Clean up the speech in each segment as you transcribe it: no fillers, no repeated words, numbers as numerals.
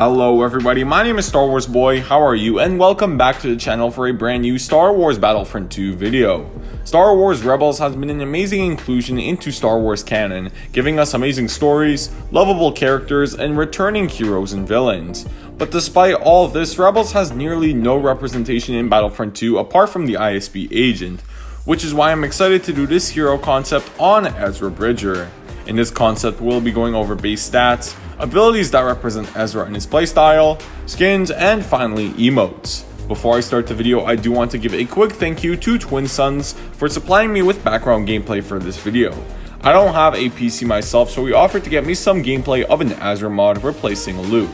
Hello everybody, my name is Star Wars Boy, how are you? And welcome back to the channel for a brand new Star Wars Battlefront 2 video. Star Wars Rebels has been an amazing inclusion into Star Wars canon, giving us amazing stories, lovable characters, and returning heroes and villains. But despite all this, Rebels has nearly no representation in Battlefront 2 apart from the ISB agent, which is why I'm excited to do this hero concept on Ezra Briger. In this concept, we'll be going over base stats, abilities that represent Ezra and his playstyle, skins, and finally emotes. Before I start the video, I do want to give a quick thank you to Twin Suns for supplying me with background gameplay for this video. I don't have a PC myself, so he offered to get me some gameplay of an Ezra mod replacing a Luke.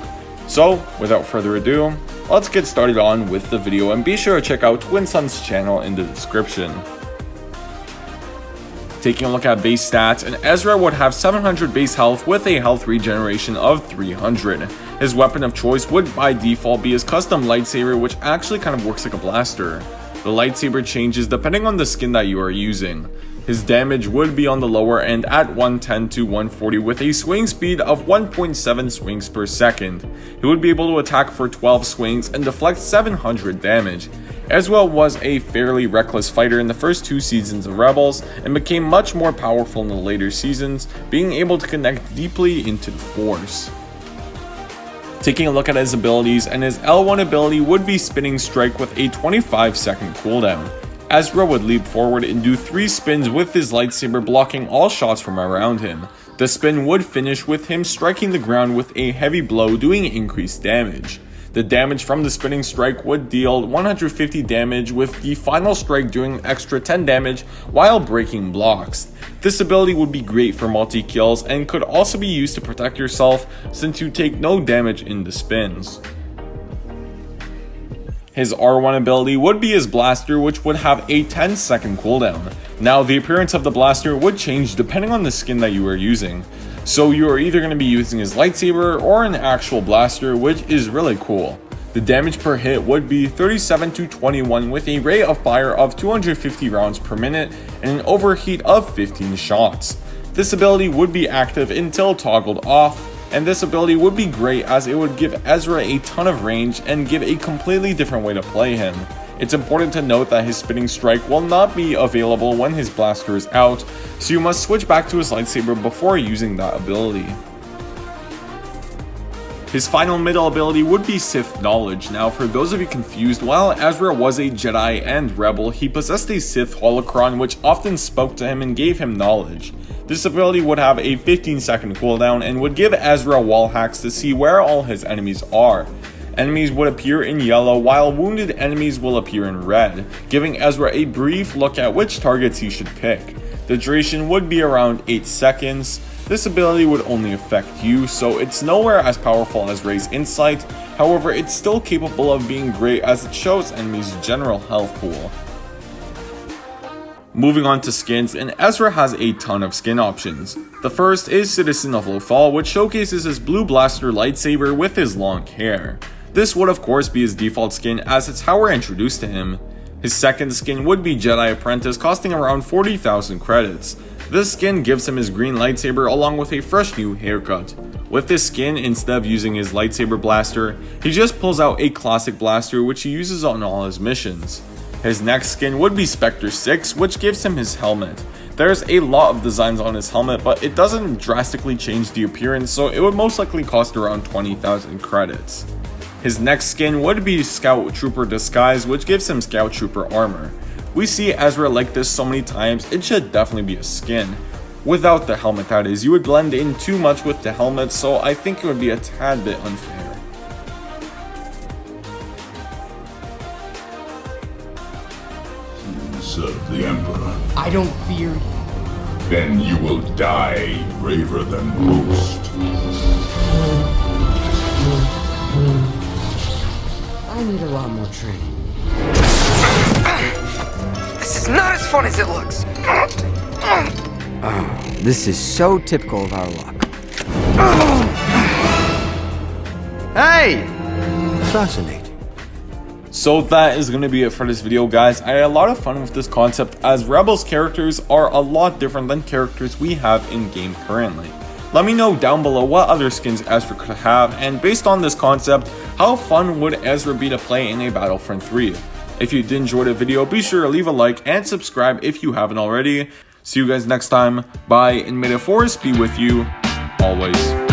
So, without further ado, let's get started on with the video, and be sure to check out Twin Suns' channel in the description. Taking a look at base stats, and Ezra would have 700 base health with a health regeneration of 300. His weapon of choice would by default be his custom lightsaber, which actually kind of works like a blaster. The lightsaber changes depending on the skin that you are using. His damage would be on the lower end at 110 to 140 with a swing speed of 1.7 swings per second. He would be able to attack for 12 swings and deflect 700 damage. Ezra was a fairly reckless fighter in the first two seasons of Rebels and became much more powerful in the later seasons, being able to connect deeply into the Force. Taking a look at his abilities, and his L1 ability would be Spinning Strike with a 25-second cooldown. Ezra would leap forward and do 3 spins with his lightsaber, blocking all shots from around him. The spin would finish with him striking the ground with a heavy blow, doing increased damage. The damage from the spinning strike would deal 150 damage, with the final strike doing an extra 10 damage while breaking blocks. This ability would be great for multi-kills and could also be used to protect yourself since you take no damage in the spins. His R1 ability would be his blaster, which would have a 10-second cooldown. Now, the appearance of the blaster would change depending on the skin that you are using. So you are either going to be using his lightsaber or an actual blaster, which is really cool. The damage per hit would be 37 to 21 with a rate of fire of 250 rounds per minute and an overheat of 15 shots. This ability would be active until toggled off, and this ability would be great as it would give Ezra a ton of range and give a completely different way to play him. It's important to note that his spinning strike will not be available when his blaster is out, so you must switch back to his lightsaber before using that ability. His final middle ability would be Sith Knowledge. Now, for those of you confused, while Ezra was a Jedi and Rebel, he possessed a Sith holocron which often spoke to him and gave him knowledge. This ability would have a 15-second cooldown and would give Ezra wall hacks to see where all his enemies are. Enemies would appear in yellow, while wounded enemies will appear in red, giving Ezra a brief look at which targets he should pick. The duration would be around 8 seconds. This ability would only affect you, so it's nowhere as powerful as Rey's Insight. However, it's still capable of being great as it shows enemies' general health pool. Moving on to skins, and Ezra has a ton of skin options. The first is Citizen of Lothal, which showcases his blue blaster lightsaber with his long hair. This would of course be his default skin, as it's how we're introduced to him. His second skin would be Jedi Apprentice, costing around 40,000 credits. This skin gives him his green lightsaber along with a fresh new haircut. With this skin, instead of using his lightsaber blaster, he just pulls out a classic blaster which he uses on all his missions. His next skin would be Spectre 6, which gives him his helmet. There's a lot of designs on his helmet, but it doesn't drastically change the appearance, so it would most likely cost around 20,000 credits. His next skin would be Scout Trooper Disguise, which gives him Scout Trooper armor. We see Ezra like this so many times, it should definitely be a skin. Without the helmet, that is. You would blend in too much with the helmet, so I think it would be a tad bit unfair. You serve the Emperor. I don't fear you. Then you will die braver than most. I need a lot more training. This is not as fun as it looks. Oh, this is so typical of our luck. Hey! Fascinating. So that is going to be it for this video, guys. I had a lot of fun with this concept, as Rebels characters are a lot different than characters we have in game currently. Let me know down below what other skins Ezra could have, and based on this concept, how fun would Ezra be to play in a Battlefront 3? If you did enjoy the video, be sure to leave a like and subscribe if you haven't already. See you guys next time, bye, and may the force be with you, always.